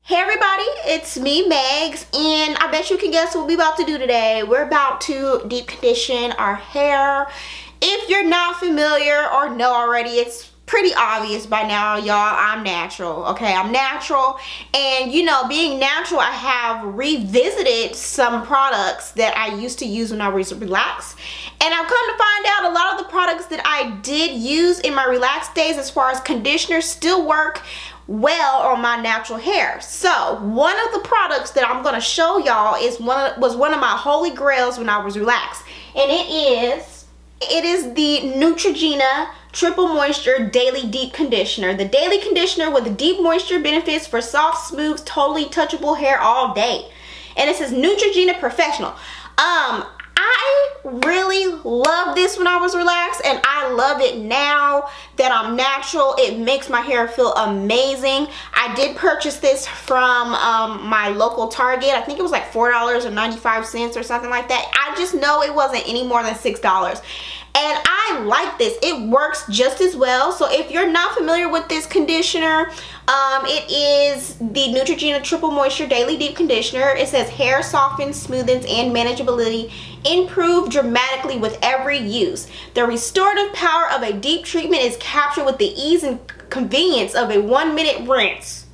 Hey everybody, it's me, Megs, and I bet you can guess what we're about to do today. We're about to deep condition our hair. If you're not familiar or know already, it's pretty obvious by now, y'all. I'm natural, okay? I'm natural, and you know, being natural, I have revisited some products that I used to use when I was relaxed, and I've come to find out a lot of the products that I did use in my relaxed days as far as conditioners still work well on my natural hair. So one of the products that I'm going to show y'all was one of my holy grails when I was relaxed, and it is the Neutrogena Triple Moisture Daily Deep Conditioner. The daily conditioner with deep moisture benefits for soft, smooth, totally touchable hair all day. And it says Neutrogena Professional. I really loved this when I was relaxed, and I love it now that I'm natural. It makes my hair feel amazing. I did purchase this from my local Target. I think it was like $4.95 or something like that. I just know it wasn't any more than $6. And I like this. It works just as well. So if you're not familiar with this conditioner, it is the Neutrogena Triple Moisture Daily Deep Conditioner. It says hair softens, smoothens, and manageability improve dramatically with every use. The restorative power of a deep treatment is captured with the ease and convenience of a 1-minute rinse.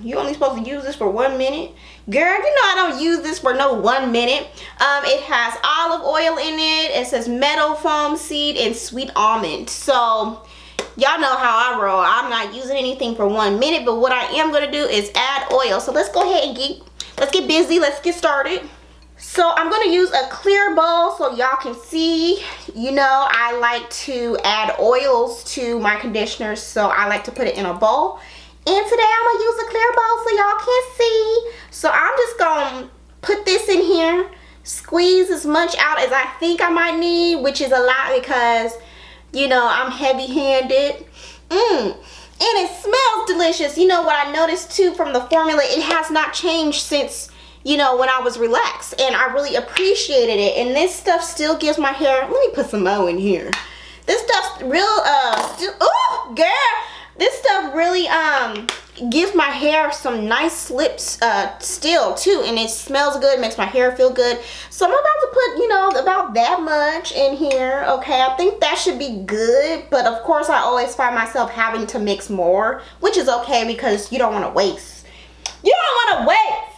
You only supposed to use this for 1 minute? Girl, you know I don't use this for no 1 minute. It has olive oil in it. It says meadow foam seed and sweet almond. So y'all know how I roll. I'm not using anything for 1 minute, but what I am going to do is add oil. So let's go ahead and let's get busy. Let's get started. So I'm going to use a clear bowl so y'all can see. You know, I like to add oils to my conditioners, so I like to put it in a bowl. And today I'm going to use a clear bowl so y'all can see. So I'm just going to put this in here, squeeze as much out as I think I might need, which is a lot because, you know, I'm heavy-handed. And it smells delicious. You know what I noticed too from the formula, it has not changed since, you know, when I was relaxed, and I really appreciated it. And this stuff still gives my hair, let me put some more in here. This stuff's real, still, oh, girl. This stuff really gives my hair some nice slips still too, and it smells good, makes my hair feel good. So I'm about to put, you know, about that much in here. Okay, I think that should be good, but of course I always find myself having to mix more, which is okay because you don't want to waste. You don't want to waste.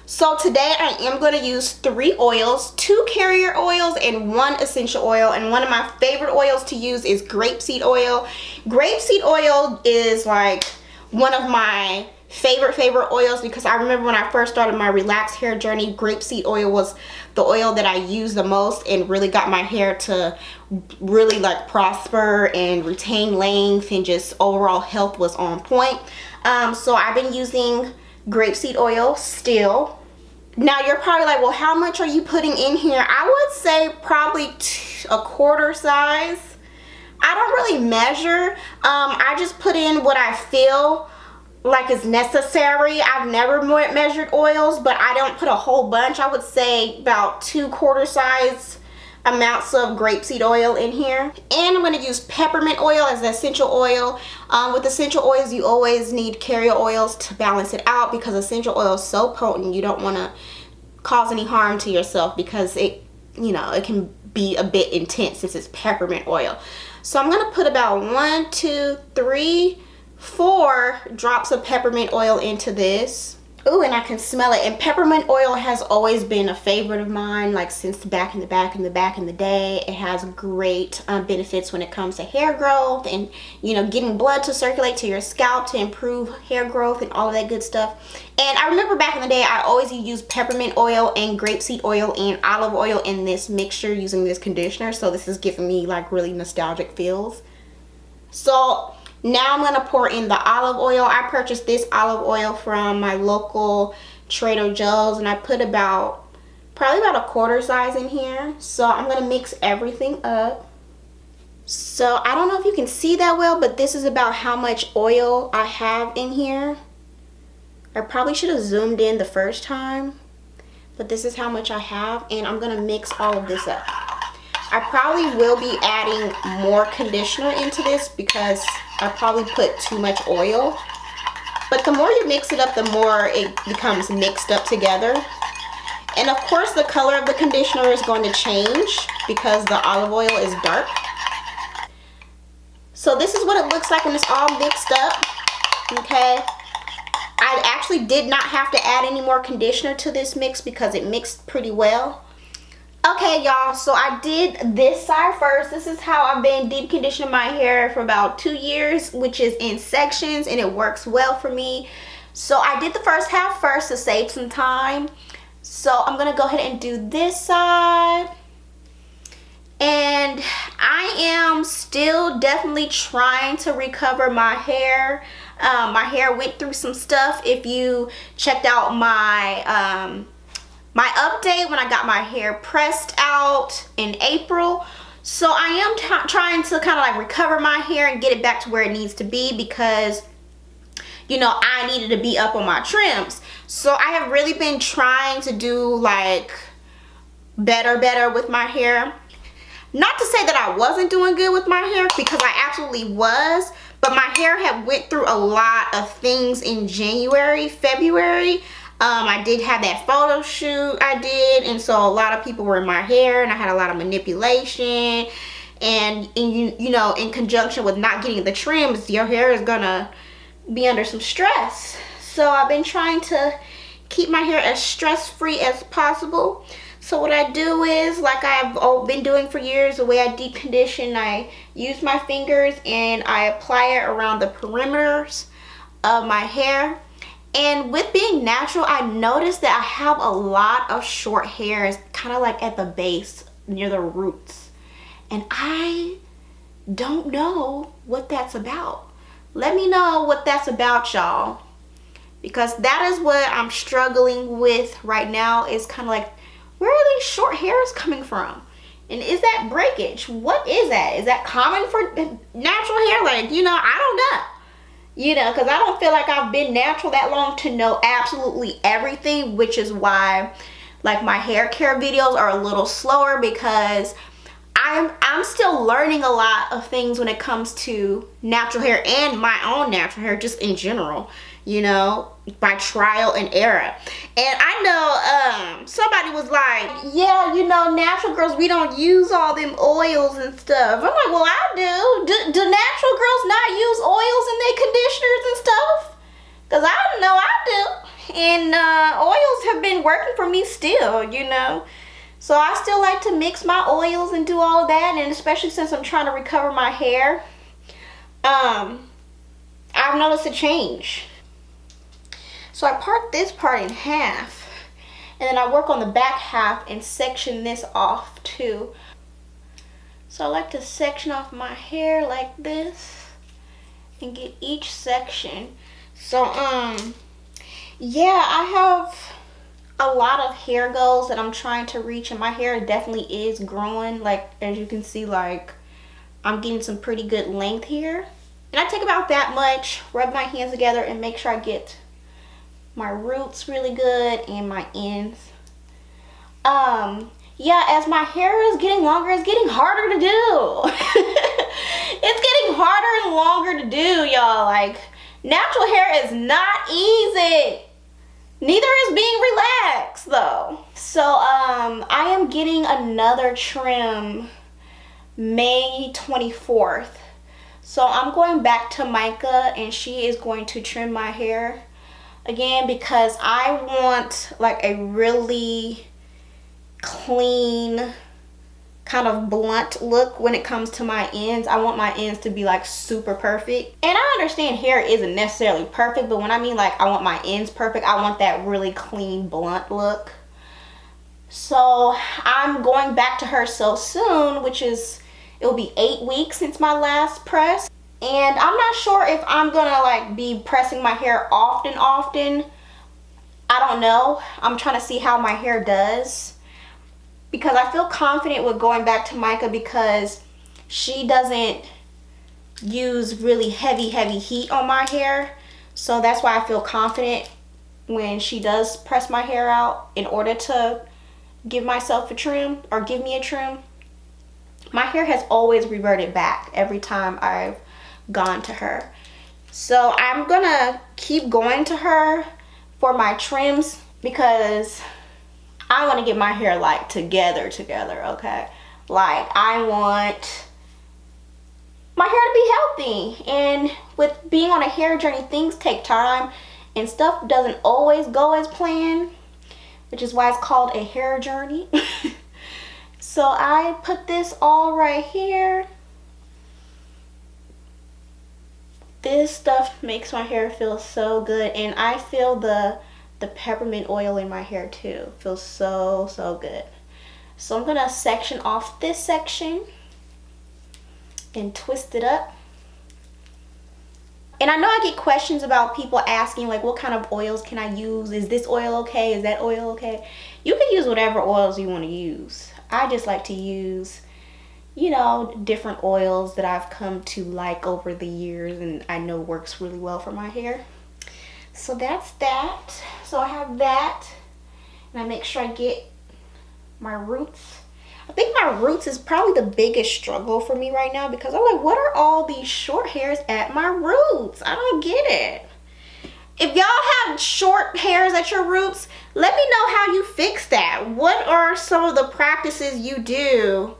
So today I am going to use 3 oils, 2 carrier oils and 1 essential oil. And one of my favorite oils to use is grapeseed oil. Grapeseed oil is like one of my favorite oils because I remember when I first started my relaxed hair journey, grapeseed oil was the oil that I used the most and really got my hair to really like prosper and retain length, and just overall health was on point. So I've been using grapeseed oil still. Now you're probably like, well, how much are you putting in here? I would say probably a quarter size. I don't really measure. I just put in what I feel like is necessary. I've never measured oils, but I don't put a whole bunch. I would say about 2 quarter size amounts of grapeseed oil in here. And I'm going to use peppermint oil as the essential oil. With essential oils, you always need carrier oils to balance it out because essential oil is so potent. You don't want to cause any harm to yourself because it, you know, it can be a bit intense since it's peppermint oil. So I'm going to put about 1, 2, 3, 4 drops of peppermint oil into this. Ooh, and I can smell it. And peppermint oil has always been a favorite of mine, like since back in the day. It has great benefits when it comes to hair growth and, you know, getting blood to circulate to your scalp to improve hair growth and all of that good stuff. And I remember back in the day, I always used peppermint oil and grapeseed oil and olive oil in this mixture using this conditioner. So this is giving me like really nostalgic feels. So now I'm going to pour in the olive oil. I purchased this olive oil from my local Trader Joe's, and I put probably about a quarter size in here. So I'm going to mix everything up. So I don't know if you can see that well, but this is about how much oil I have in here. I probably should have zoomed in the first time, but this is how much I have, and I'm going to mix all of this up. I probably will be adding more conditioner into this because I probably put too much oil. But the more you mix it up, the more it becomes mixed up together. And of course the color of the conditioner is going to change because the olive oil is dark. So this is what it looks like when it's all mixed up, okay? I actually did not have to add any more conditioner to this mix because it mixed pretty well. Okay, y'all, so I did this side first. This is how I've been deep conditioning my hair for about 2 years, which is in sections, and it works well for me. So I did the first half first to save some time. So I'm gonna go ahead and do this side. And I am still definitely trying to recover my hair. My hair went through some stuff. If you checked out my my update when I got my hair pressed out in April. So I am trying to kind of like recover my hair and get it back to where it needs to be, because you know, I needed to be up on my trims. So I have really been trying to do like better with my hair. Not to say that I wasn't doing good with my hair, because I absolutely was, but my hair had went through a lot of things in January, February. I did have that photo shoot I did, and so a lot of people were in my hair, and I had a lot of manipulation, and you know, in conjunction with not getting the trims, your hair is gonna be under some stress. So I've been trying to keep my hair as stress-free as possible. So what I do is, like I've been doing for years, the way I deep condition, I use my fingers and I apply it around the perimeters of my hair. And with being natural, I noticed that I have a lot of short hairs kind of like at the base near the roots, and I don't know what that's about. Let me know what that's about, y'all, because that is what I'm struggling with right now. Is kind of like, where are these short hairs coming from? And is that breakage? What is that? Is that common for natural hair? Like, you know, I don't know. You know, because I don't feel like I've been natural that long to know absolutely everything, which is why like my hair care videos are a little slower, because I'm still learning a lot of things when it comes to natural hair and my own natural hair just in general, you know, by trial and error. And I know somebody was like, yeah, you know, natural girls, we don't use all them oils and stuff. I'm like, well, I do. Do natural girls not use oils in their conditioners and stuff? Because I know I do. And oils have been working for me still, you know. So I still like to mix my oils and do all that, and especially since I'm trying to recover my hair, I've noticed a change. So I part this part in half, and then I work on the back half and section this off too. So I like to section off my hair like this and get each section. So yeah, I have a lot of hair goals that I'm trying to reach, and my hair definitely is growing. Like, as you can see, like I'm getting some pretty good length here. And I take about that much, rub my hands together and make sure I get my roots really good and my ends. Yeah, as my hair is getting longer, it's getting harder to do. It's getting harder and longer to do, y'all. Like, natural hair is not easy. Neither is being relaxed though. So I am getting another trim May 24th. So I'm going back to Micah, and she is going to trim my hair again, because I want like a really clean, kind of blunt look when it comes to my ends. I want my ends to be like super perfect. And I understand hair isn't necessarily perfect, but when I mean like I want my ends perfect, I want that really clean, blunt look. So I'm going back to her so soon, which is, it'll be 8 weeks since my last press. And I'm not sure if I'm gonna like be pressing my hair often. I don't know. I'm trying to see how my hair does, because I feel confident with going back to Micah because she doesn't use really heavy heat on my hair. So that's why I feel confident when she does press my hair out in order to give myself a trim, or give me a trim. My hair has always reverted back every time I've gone to her. So I'm gonna keep going to her for my trims because I want to get my hair like together, okay? Like I want my hair to be healthy, and with being on a hair journey, things take time and stuff doesn't always go as planned, which is why it's called a hair journey. So I put this all right here. This stuff makes my hair feel so good, and I feel the peppermint oil in my hair too. Feels so good. So I'm gonna section off this section and twist it up. And I know I get questions about people asking like, what kind of oils can I use? Is this oil okay? Is that oil okay? You can use whatever oils you want to use. I just like to use, you know, different oils that I've come to like over the years and I know works really well for my hair. So that's that. So I have that, and I make sure I get my roots. I think my roots is probably the biggest struggle for me right now because I'm like, what are all these short hairs at my roots? I don't get it. If y'all have short hairs at your roots, let me know how you fix that. What are some of the practices you do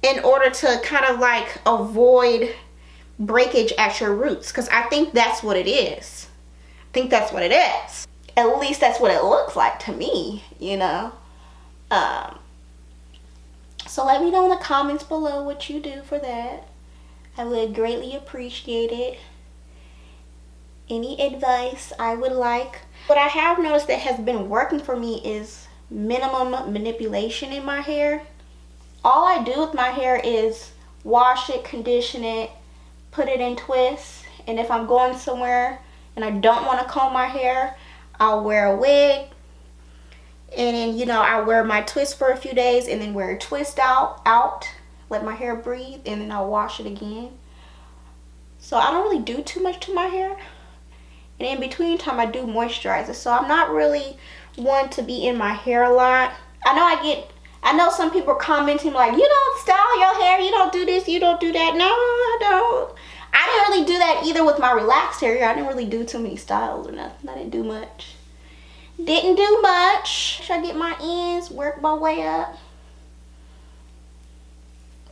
in order to kind of like avoid breakage at your roots? Because I think that's what it is. I think that's what it is. At least that's what it looks like to me, you know. So let me know in the comments below what you do for that. I would greatly appreciate it. Any advice I would like. What I have noticed that has been working for me is minimum manipulation in my hair. All I do with my hair is wash it, condition it, put it in twists, and if I'm going somewhere and I don't want to comb my hair, I'll wear a wig, and then, you know, I wear my twist for a few days and then wear a twist out, let my hair breathe, and then I'll wash it again. So I don't really do too much to my hair, and in between time I do moisturizer. So I'm not really one to be in my hair a lot. I know some people are commenting like, you don't style your hair, you don't do this, you don't do that. No, I don't. I didn't really do that either with my relaxed hair. I didn't really do too many styles or nothing. I didn't do much. Didn't do much. I get my ends, work my way up.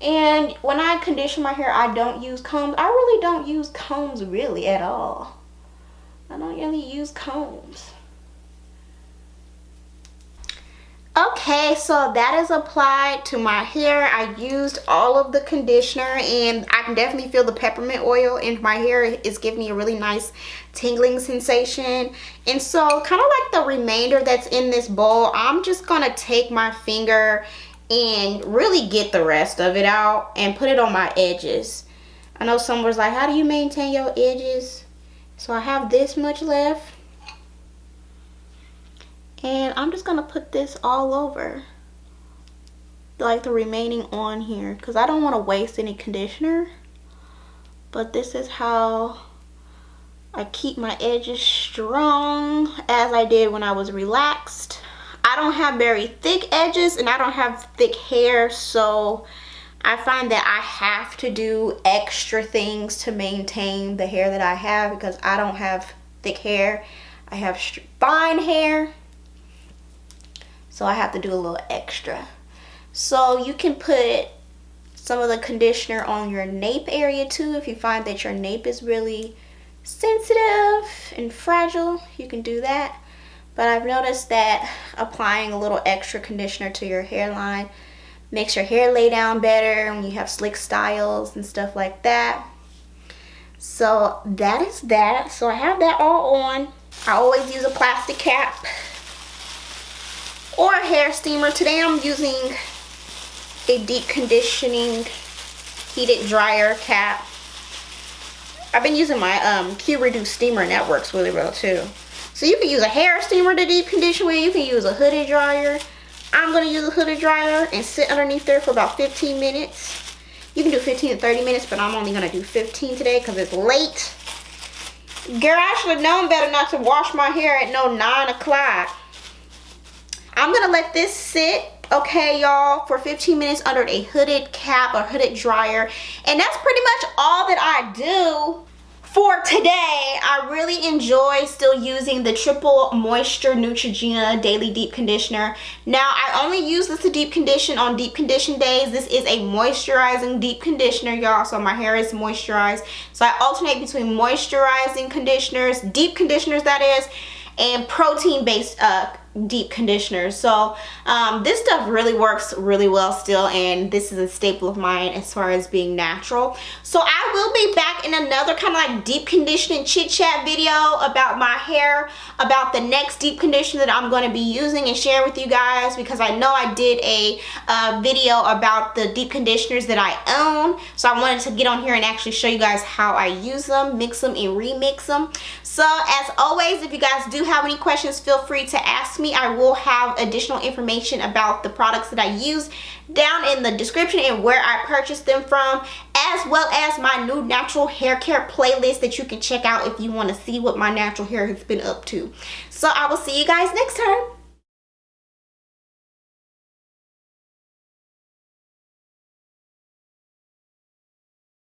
And when I condition my hair, I don't use combs. I really don't use combs really at all. I don't really use combs. Okay, so that is applied to my hair. I used all of the conditioner, and I can definitely feel the peppermint oil in my hair. It's giving me a really nice tingling sensation. And so kind of like the remainder that's in this bowl, I'm just gonna take my finger and really get the rest of it out and put it on my edges. I know someone's like, how do you maintain your edges? So I have this much left. And I'm just gonna put this all over, like the remaining on here, because I don't want to waste any conditioner. But this is how I keep my edges strong, as I did when I was relaxed. I don't have very thick edges and I don't have thick hair, so I find that I have to do extra things to maintain the hair that I have because I don't have thick hair. I have fine hair. So I have to do a little extra. So you can put some of the conditioner on your nape area too. If you find that your nape is really sensitive and fragile, you can do that. But I've noticed that applying a little extra conditioner to your hairline makes your hair lay down better when you have slick styles and stuff like that. So that is that. So I have that all on. I always use a plastic cap or a hair steamer. Today I'm using a deep conditioning heated dryer cap. I've been using my Q-Reduce steamer, and that works really well too. So you can use a hair steamer to deep condition with. You can use a hooded dryer. I'm going to use a hooded dryer and sit underneath there for about 15 minutes. You can do 15 to 30 minutes, but I'm only going to do 15 today because it's late. Girl, I should have known better not to wash my hair at no 9 o'clock. I'm going to let this sit, okay, y'all, for 15 minutes under a hooded cap or hooded dryer. And that's pretty much all that I do for today, I really enjoy still using the Triple Moisture Neutrogena Daily Deep Conditioner. Now, I only use this to deep condition on deep condition days. This is a moisturizing deep conditioner, y'all, so my hair is moisturized. So I alternate between moisturizing conditioners, deep conditioners that is, and protein-based deep conditioners. So this stuff really works really well still, and this is a staple of mine as far as being natural. So I will be back in another kind of like deep conditioning chit chat video about my hair, about the next deep conditioner that I'm going to be using and share with you guys, because I know I did a video about the deep conditioners that I own. So I wanted to get on here and actually show you guys how I use them, mix them and remix them. So as always, if you guys do have any questions, feel free to ask me. I will have additional information about the products that I use down in the description and where I purchased them from, as well as my new natural hair care playlist that you can check out if you want to see what my natural hair has been up to. So I will see you guys next time.